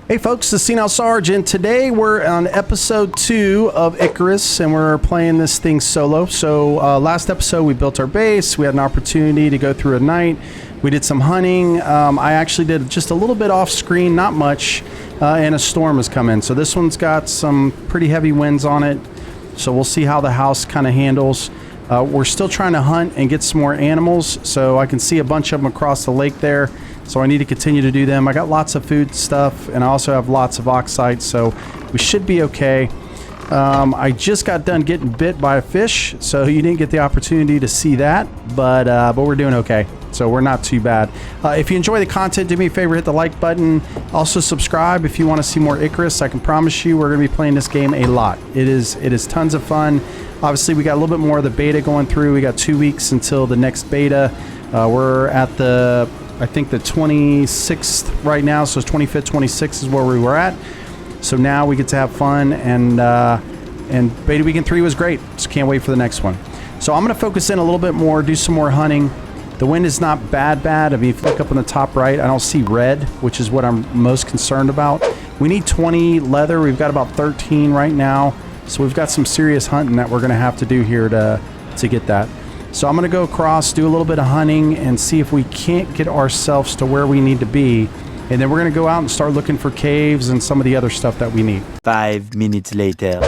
Hey folks, this is SenileSarge, and today we're on episode 2 of ICARUS, and we're playing this thing solo. So last episode we built our base, we had an opportunity to go through a night, we did some hunting. I actually did just a little bit off screen, not much, and a storm has come in. So this one's got some pretty heavy winds on it, so we'll see how the house kind of handles. We're still trying to hunt and get some more animals, so I can see a bunch of them across the lake there. So I need to continue to do them. I got lots of food stuff, and I also have lots of oxide, so we should be okay. I just got done getting bit by a fish, so you didn't get the opportunity to see that, but we're doing okay. So we're not too bad. If you enjoy the content, do me a favor, hit the like button. Also subscribe if you want to see more ICARUS. I can promise you we're going to be playing this game a lot. It is tons of fun. Obviously, we got a little bit more of the beta going through. We got 2 weeks until the next beta. We're at I think the 26th right now, so it's 25th, 26th is where we were at. So now we get to have fun, and Beta Weekend 3 was great. Just can't wait for the next one. So I'm going to focus in a little bit more, do some more hunting. The wind is not bad. I mean, if you look up on the top right, I don't see red, which is what I'm most concerned about. We need 20 leather. We've got about 13 right now. So we've got some serious hunting that we're going to have to do here to get that. So I'm going to go across, do a little bit of hunting, and see if we can't get ourselves to where we need to be. And then we're going to go out and start looking for caves and some of the other stuff that we need. 5 minutes later.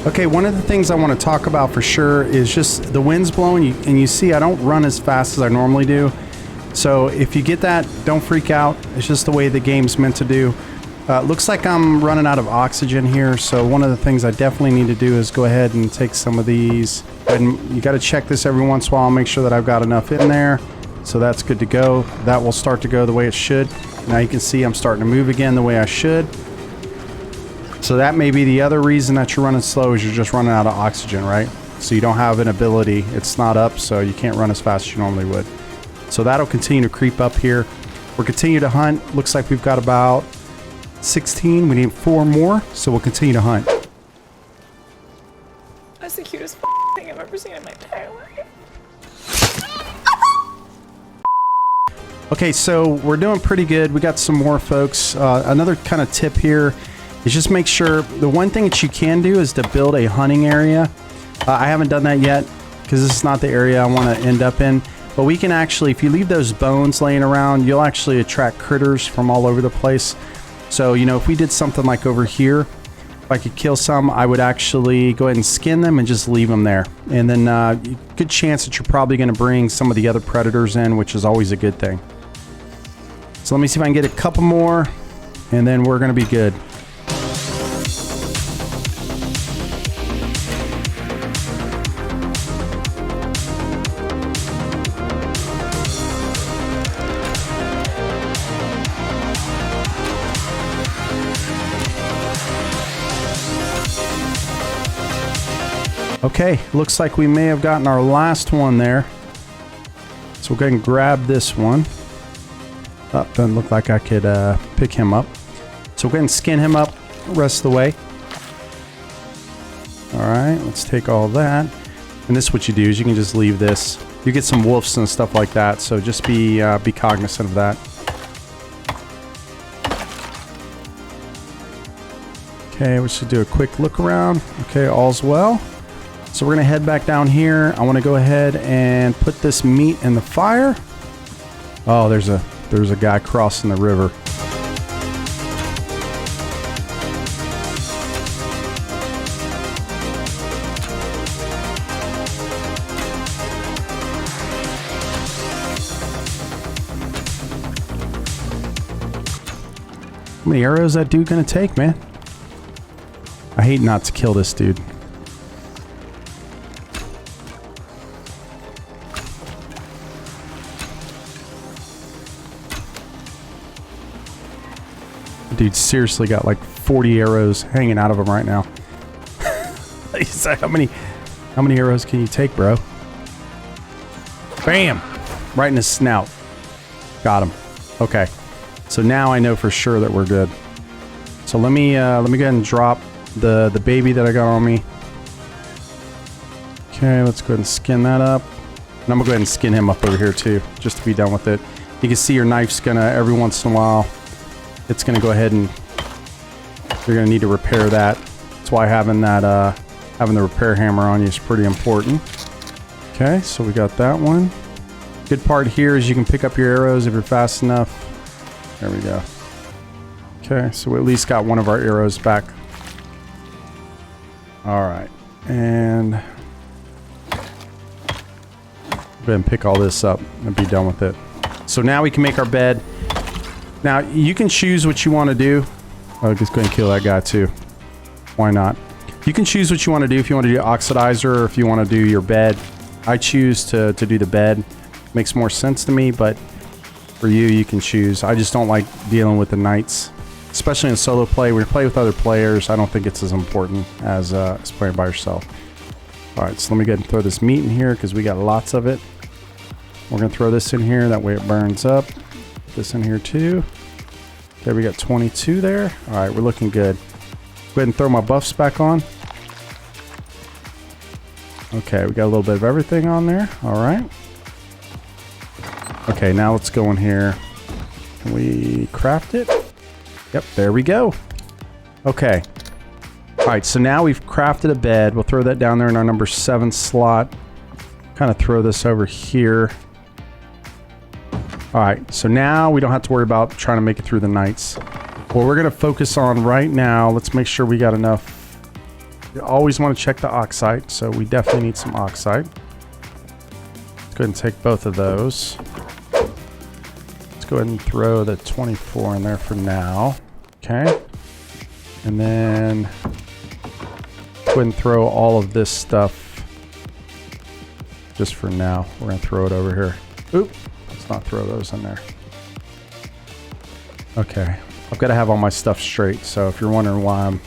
Okay, one of the things I want to talk about for sure is just the wind's blowing, and you see I don't run as fast as I normally do. So if you get that, don't freak out. It's just the way the game's meant to do. Looks like I'm running out of oxygen here, so one of the things I definitely need to do is go ahead and take some of these. And you got to check this every once in a while, make sure that I've got enough in there. So that's good to go. That will start to go the way it should. Now you can see I'm starting to move again the way I should. So that may be the other reason that you're running slow, is you're just running out of oxygen, right? So you don't have an ability. It's not up, so you can't run as fast as you normally would. So that'll continue to creep up here. We'll continue to hunt. Looks like we've got about 16. We need 4 more, so we'll continue to hunt. That's the cutest thing I've ever seen in my entire life. Okay, so we're doing pretty good. We got some more folks. Another kind of tip here is just make sure, the one thing that you can do is to build a hunting area. I haven't done that yet because this is not the area I want to end up in. But we can actually, if you leave those bones laying around, you'll actually attract critters from all over the place. So, you know, if we did something like over here, if I could kill some, I would actually go ahead and skin them and just leave them there. And then good chance that you're probably going to bring some of the other predators in, which is always a good thing. So let me see if I can get a couple more, and then we're going to be good. Okay, looks like we may have gotten our last one there. So we'll go ahead and grab this one. Oh, doesn't look like I could pick him up. So we'll go ahead and skin him up the rest of the way. Alright, let's take all that. And this is what you do, is you can just leave this. You get some wolves and stuff like that, so just be cognizant of that. Okay, we should do a quick look around. Okay, all's well. So we're going to head back down here. I want to go ahead and put this meat in the fire. Oh, there's a guy crossing the river. How many arrows is that dude going to take, man? I hate not to kill this dude. Dude seriously got like 40 arrows hanging out of him right now. He's like, how many arrows can you take, bro? Bam! Right in his snout. Got him. Okay. So now I know for sure that we're good. So let me go ahead and drop the baby that I got on me. Okay, let's go ahead and skin that up. And I'm gonna go ahead and skin him up over here too, just to be done with it. You can see your knife's gonna, every once in a while, it's gonna go ahead and you're gonna need to repair that. That's why having that, having the repair hammer on you is pretty important. Okay, so we got that one. Good part here is you can pick up your arrows if you're fast enough. There we go. Okay, so we at least got one of our arrows back. All right, and go ahead and pick all this up and be done with it. So now we can make our bed. Now you can choose what you want to do. I'll just go ahead and kill that guy too. Why not? You can choose what you want to do. If you want to do oxidizer or if you want to do your bed. I choose to do the bed. Makes more sense to me, but for you, you can choose. I just don't like dealing with the knights, especially in solo play. When you play with other players, I don't think it's as important as playing by yourself. All right, so let me go ahead and throw this meat in here because we got lots of it. We're gonna throw this in here. That way it burns up. Put this in here too. Okay, we got 22 there. All right, we're looking good. Go ahead and throw my buffs back on. Okay, we got a little bit of everything on there. All right. Okay, now let's go in here. Can we craft it? Yep, there we go. Okay. All right, so now we've crafted a bed. We'll throw that down there in our number 7 slot. Kind of throw this over here. All right, so now we don't have to worry about trying to make it through the nights. What we're gonna focus on right now, let's make sure we got enough. You always want to check the oxide, so we definitely need some oxide. Let's go ahead and take both of those. Let's go ahead and throw the 24 in there for now. Okay. And then go ahead and throw all of this stuff just for now. We're going to throw it over here. Oop. Let's not throw those in there. Okay. I've got to have all my stuff straight, so if you're wondering why I'm...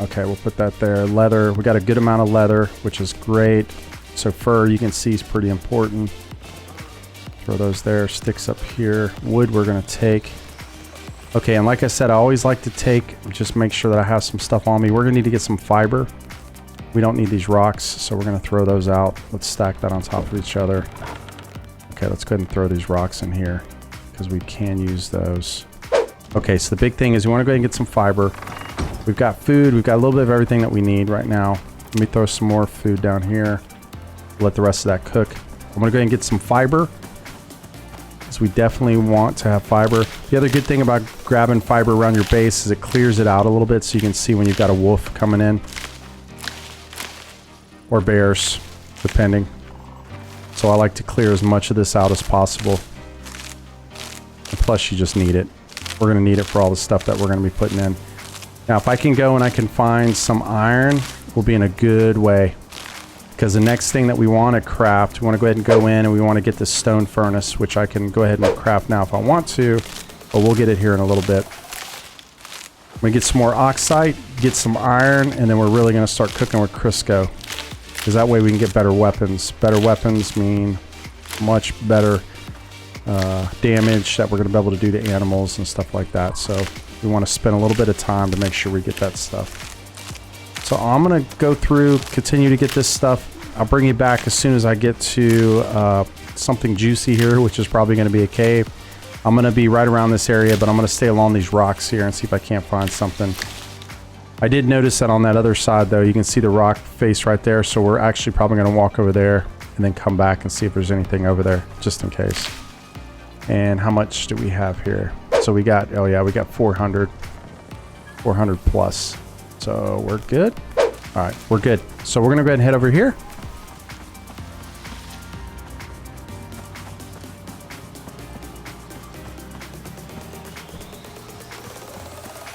Okay, we'll put that there. Leather. We got a good amount of leather, which is great. So fur, you can see, is pretty important. Throw those there. Sticks up here. Wood we're going to take. Okay, and like I said, I always like to take, just make sure that I have some stuff on me. We're going to need to get some fiber. We don't need these rocks, so we're going to throw those out. Let's stack that on top of each other. Okay, let's go ahead and throw these rocks in here because we can use those. Okay, so the big thing is we want to go ahead and get some fiber. We've got food. We've got a little bit of everything that we need right now. Let me throw some more food down here. Let the rest of that cook. I'm going to go ahead and get some fiber, because we definitely want to have fiber. The other good thing about grabbing fiber around your base is it clears it out a little bit so you can see when you've got a wolf coming in. Or bears, depending. So I like to clear as much of this out as possible. And plus you just need it. We're going to need it for all the stuff that we're going to be putting in. Now, if I can go and I can find some iron, we'll be in a good way. Because the next thing that we want to craft, we want to go ahead and go in and we want to get this stone furnace, which I can go ahead and craft now if I want to, but we'll get it here in a little bit. I'm going to get some more oxide, get some iron, and then we're really going to start cooking with Crisco. Because that way we can get better weapons. Better weapons mean much better damage that we're going to be able to do to animals and stuff like that. So we want to spend a little bit of time to make sure we get that stuff. So I'm going to go through, continue to get this stuff. I'll bring you back as soon as I get to something juicy here, which is probably going to be a cave. I'm going to be right around this area, but I'm going to stay along these rocks here and see if I can't find something. I did notice that on that other side, though, you can see the rock face right there. So we're actually probably going to walk over there and then come back and see if there's anything over there, just in case. And how much do we have here? So we got, oh yeah, we got 400 plus. So we're good. All right, we're good. So we're gonna go ahead and head over here.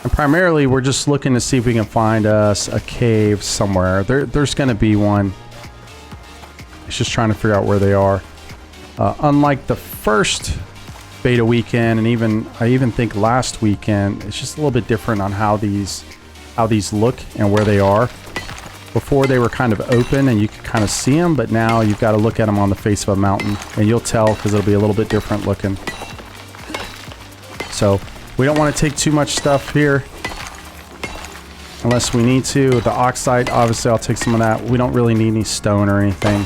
And primarily, we're just looking to see if we can find us a cave somewhere. There's gonna be one. It's just trying to figure out where they are. Unlike the first beta weekend, and I even think last weekend, it's just a little bit different on how these look and where they are. Before they were kind of open and you could kind of see them, but now you've got to look at them on the face of a mountain, and you'll tell because it'll be a little bit different looking. So we don't want to take too much stuff here unless we need to. The oxide, obviously I'll take some of that. We don't really need any stone or anything.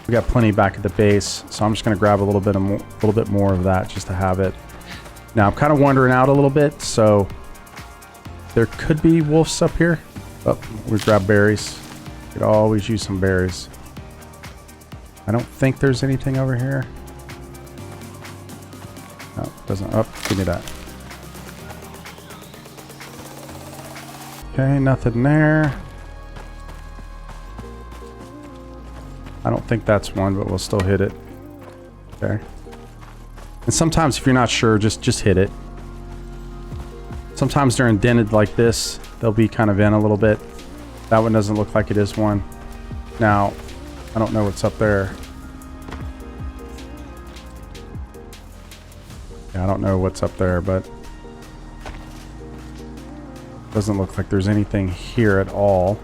We got plenty back at the base, so I'm just going to grab a little bit more of that just to have it. Now I'm kind of wandering out a little bit, so there could be wolves up here. Oh, we grab berries. Could always use some berries. I don't think there's anything over here. No, it doesn't. Oh, give me that. Okay, nothing there. I don't think that's one, but we'll still hit it. Okay. And sometimes if you're not sure, just hit it. Sometimes they're indented like this. They'll be kind of in a little bit. That one doesn't look like it is one. Now, I don't know what's up there. Yeah, I don't know what's up there, but doesn't look like there's anything here at all.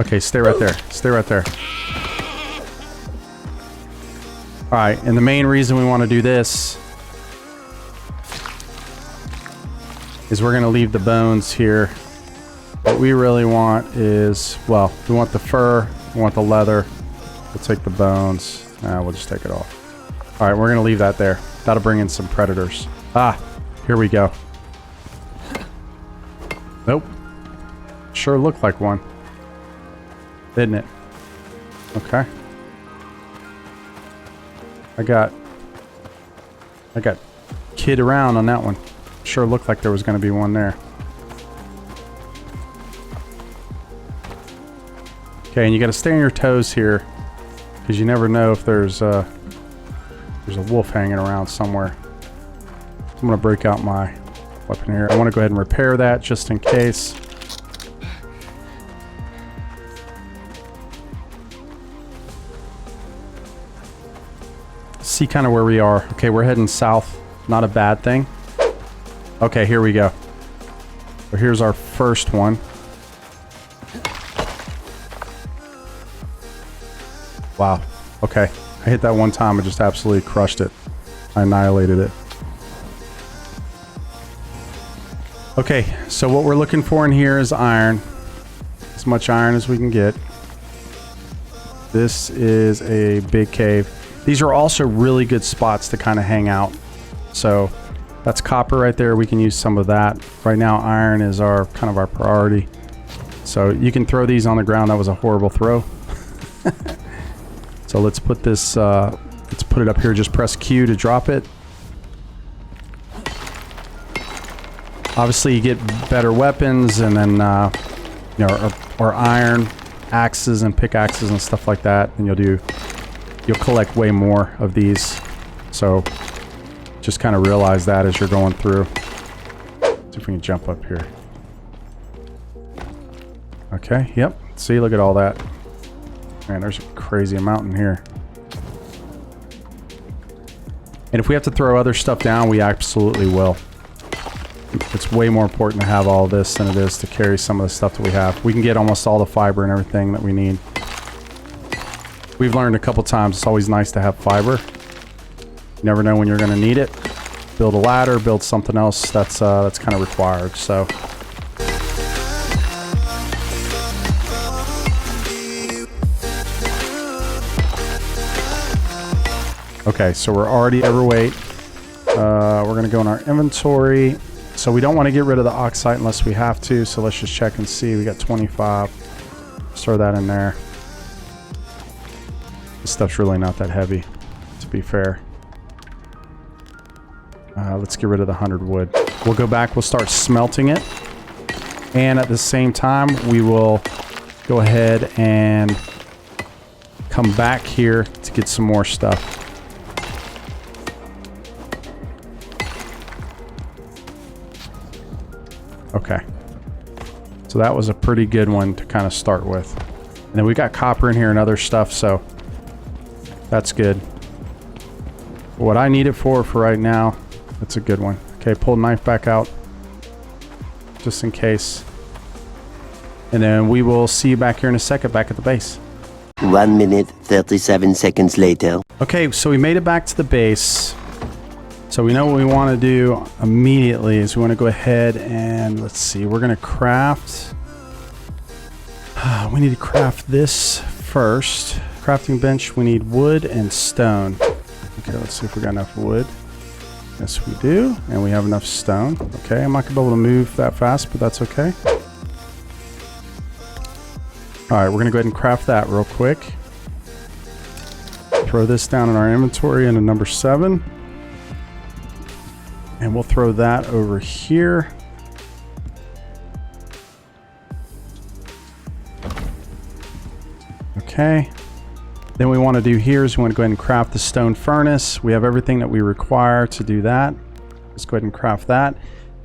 Okay, stay right there. Stay right there. Alright, and the main reason we want to do this is we're going to leave the bones here. What we really want is, well, we want the fur, we want the leather. We'll take the bones. We'll just take it off. Alright, we're going to leave that there. That'll bring in some predators. Ah, here we go. Nope. Sure looked like one. Didn't it? Okay. I got kid around on that one. Sure looked like there was going to be one there. Okay, and you got to stay on your toes here because you never know if there's a wolf hanging around somewhere. I'm going to break out my weapon here. I want to go ahead and repair that just in case. See kind of where we are. Okay, we're heading south. Not a bad thing. Okay, here we go. So here's our first one. Wow. Okay. I hit that one time. I just absolutely crushed it. I annihilated it. Okay, so what we're looking for in here is iron. As much iron as we can get. This is a big cave. These are also really good spots to kind of hang out. So that's copper right there. We can use some of that. Right now, iron is our kind of our priority. So you can throw these on the ground. That was a horrible throw. So let's put this, let's put it up here. Just press Q to drop it. Obviously, you get better weapons, and then you know, or iron axes and pickaxes and stuff like that, and you'll collect way more of these. So just kind of realize that as you're going through. See if we can jump up here. Okay, yep. See, look at all that. Man, there's a crazy amount in here. And if we have to throw other stuff down, we absolutely will. It's way more important to have all this than it is to carry some of the stuff that we have. We can get almost all the fiber and everything that we need. We've learned a couple times it's always nice to have fiber. You never know when you're going to need it. Build a ladder, build something else that's kind of required. So okay, so we're already overweight. We're going to go in our inventory. So we don't want to get rid of the oxide unless we have to. So let's just check and see. We got 25. Let's throw that in there. This stuff's really not that heavy, to be fair. Let's get rid of the 100 wood. We'll go back. We'll start smelting it. And at the same time, we will go ahead and come back here to get some more stuff. Okay. So that was a pretty good one to kind of start with. And then we got copper in here and other stuff, so that's good. What I need it for right now, that's a good one. Okay, pull the knife back out. just in case. And then we will see you back here in a second, back at the base. 1 minute, 37 seconds later. Okay, so we made it back to the base. So we know what we want to do immediately is we want to go ahead and let's see, we're going to craft. We need to craft this first. Crafting bench, we need wood and stone. Okay, let's see if we got enough wood. Yes, we do. And we have enough stone. Okay, I'm not going to be able to move that fast, but that's okay. All right, we're going to go ahead and craft that real quick. Throw this down in our inventory into number 7. And we'll throw that over here. Okay. Then we want to do here is we want to go ahead and craft the stone furnace. We have everything that we require to do that. Let's go ahead and craft that.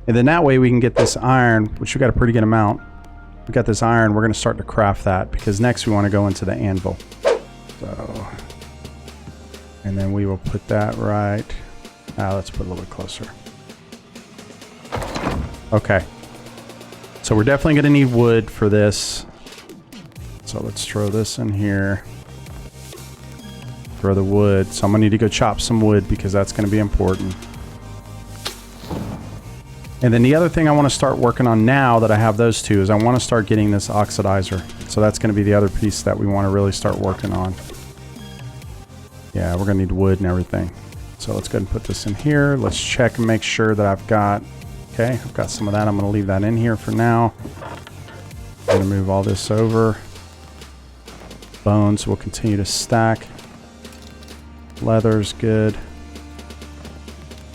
And then that way we can get this iron, which we got a pretty good amount. We got this iron, we're going to start to craft that because next we want to go into the anvil. So, and then we will put that right. Let's put a little bit closer. Okay. So we're definitely going to need wood for this. So let's throw this in here. Throw the wood. So I'm going to need to go chop some wood because that's going to be important. And then the other thing I want to start working on now that I have those two is I want to start getting this oxidizer. So that's going to be the other piece that we want to really start working on. Yeah, we're going to need wood and everything. So let's go ahead and put this in here. Let's check and make sure that I've got... Okay, I've got some of that. I'm going to leave that in here for now. I'm going to move all this over. Bones will continue to stack. Leather's good.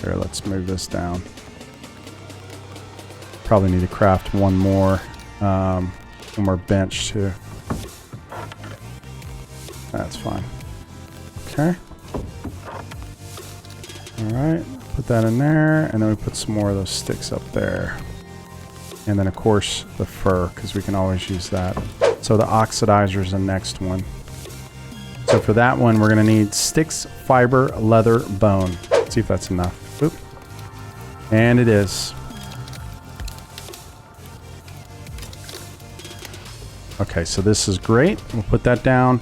Here, let's move this down. Probably need to craft one more bench too. That's fine. Okay. All right. Put that in there, and then we put some more of those sticks up there. And then, of course, the fur, because we can always use that. So the oxidizer is the next one. So for that one, we're going to need sticks, fiber, leather, bone. Let's see if that's enough. Oop. And it is. Okay, so this is great. We'll put that down.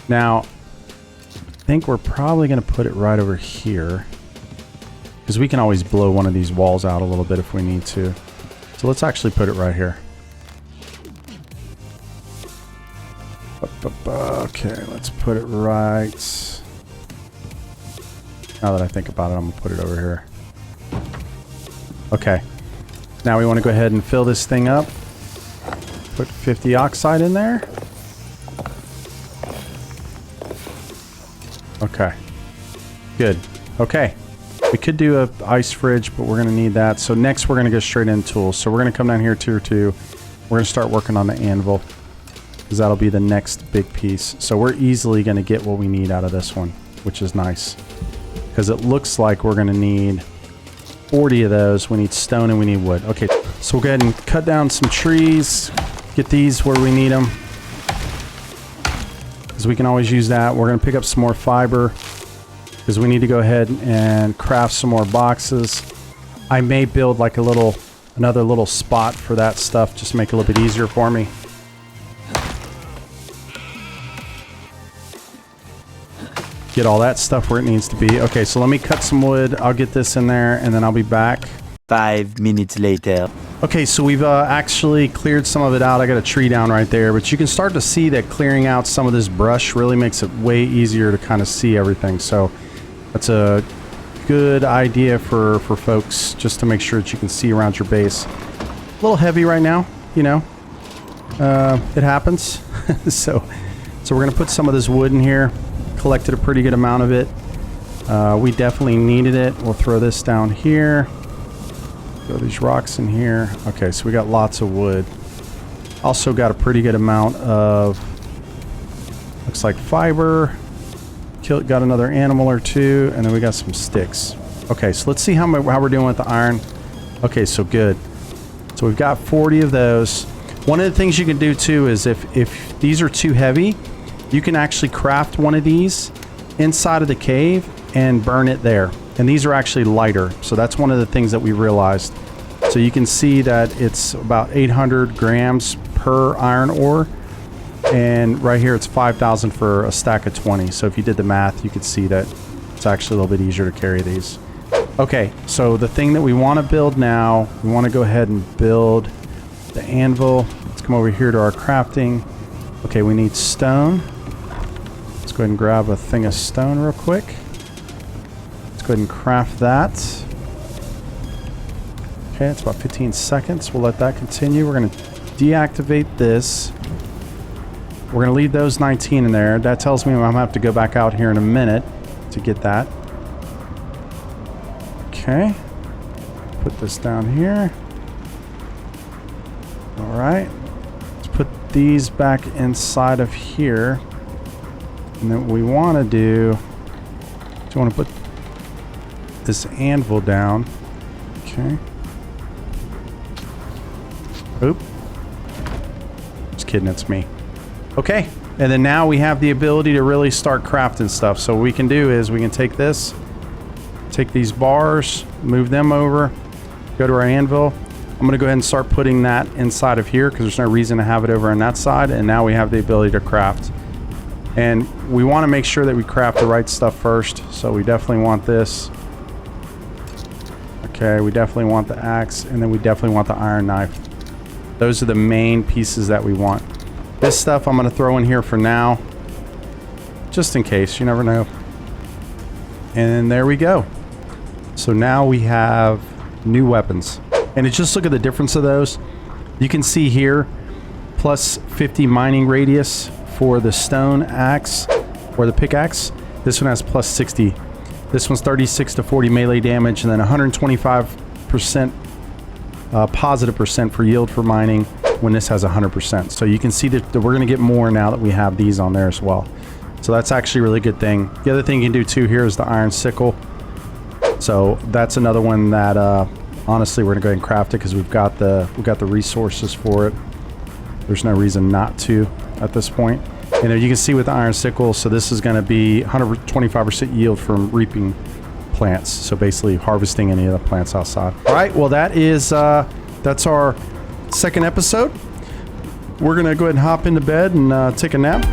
Now, I think we're probably going to put it right over here. Because we can always blow one of these walls out a little bit if we need to. So let's actually put it right here. Okay, let's put it right. Now that I think about it, I'm going to put it over here. Okay. Now we want to go ahead and fill this thing up. Put 50 oxide in there. Okay. Good. Okay. We could do a ice fridge, but we're going to need that. So next we're going to go straight into tools. So we're going to come down here tier 2. We're going to start working on the anvil because that'll be the next big piece. So we're easily going to get what we need out of this one, which is nice because it looks like we're going to need 40 of those. We need stone and we need wood. Okay, so we'll go ahead and cut down some trees, get these where we need them because we can always use that. We're going to pick up some more fiber because we need to go ahead and craft some more boxes. I may build like another little spot for that stuff just to make it a little bit easier for me. Get all that stuff where it needs to be. Okay, so let me cut some wood. I'll get this in there and then I'll be back. 5 minutes later. Okay, so we've actually cleared some of it out. I got a tree down right there, but you can start to see that clearing out some of this brush really makes it way easier to kind of see everything. So that's a good idea for folks just to make sure that you can see around your base. A little heavy right now, you know. It happens. So we're going to put some of this wood in here. Collected a pretty good amount of it. We definitely needed it. We'll throw this down here. Throw these rocks in here. Okay, so we got lots of wood. Also got a pretty good amount of, looks like fiber. Got another animal or two, and then we got some sticks. Okay, so let's see how we're doing with the iron. Okay, so good. So we've got 40 of those. One of the things you can do too is if these are too heavy, you can actually craft one of these inside of the cave and burn it there. And these are actually lighter. So that's one of the things that we realized. So you can see that it's about 800 grams per iron ore. And right here, it's 5,000 for a stack of 20. So if you did the math, you could see that it's actually a little bit easier to carry these. Okay, so the thing that we want to build now, we want to go ahead and build the anvil. Let's come over here to our crafting. Okay, we need stone. Let's go ahead and grab a thing of stone real quick. Let's go ahead and craft that. Okay, it's about 15 seconds. We'll let that continue. We're going to deactivate this. We're going to leave those 19 in there. That tells me I'm going to have to go back out here in a minute to get that. Okay. Put this down here. All right. Let's put these back inside of here. And then what we want to do, you want to put this anvil down. Okay. Oop. Just kidding, it's me. Okay, and then now we have the ability to really start crafting stuff. So what we can do is we can take this, take these bars, move them over, go to our anvil. I'm going to go ahead and start putting that inside of here because there's no reason to have it over on that side. And now we have the ability to craft. And we want to make sure that we craft the right stuff first. So we definitely want this. Okay, we definitely want the axe, and then we definitely want the iron knife. Those are the main pieces that we want. This stuff I'm going to throw in here for now, just in case, you never know. And there we go. So now we have new weapons. And just look at the difference of those. You can see here, plus 50 mining radius for the stone axe or the pickaxe. This one has plus 60. This one's 36 to 40 melee damage, and then 125% positive percent for yield for mining when this has 100%. So you can see that we're going to get more now that we have these on there as well. So that's actually a really good thing. The other thing you can do too here is the iron sickle. So that's another one that honestly we're going to go ahead and craft it because we've got the resources for it. There's no reason not to at this point. And you can see with the iron sickle, so this is going to be 125% yield from reaping plants. So basically harvesting any of the plants outside. All right, well that's our second episode. We're going to go ahead and hop into bed and take a nap.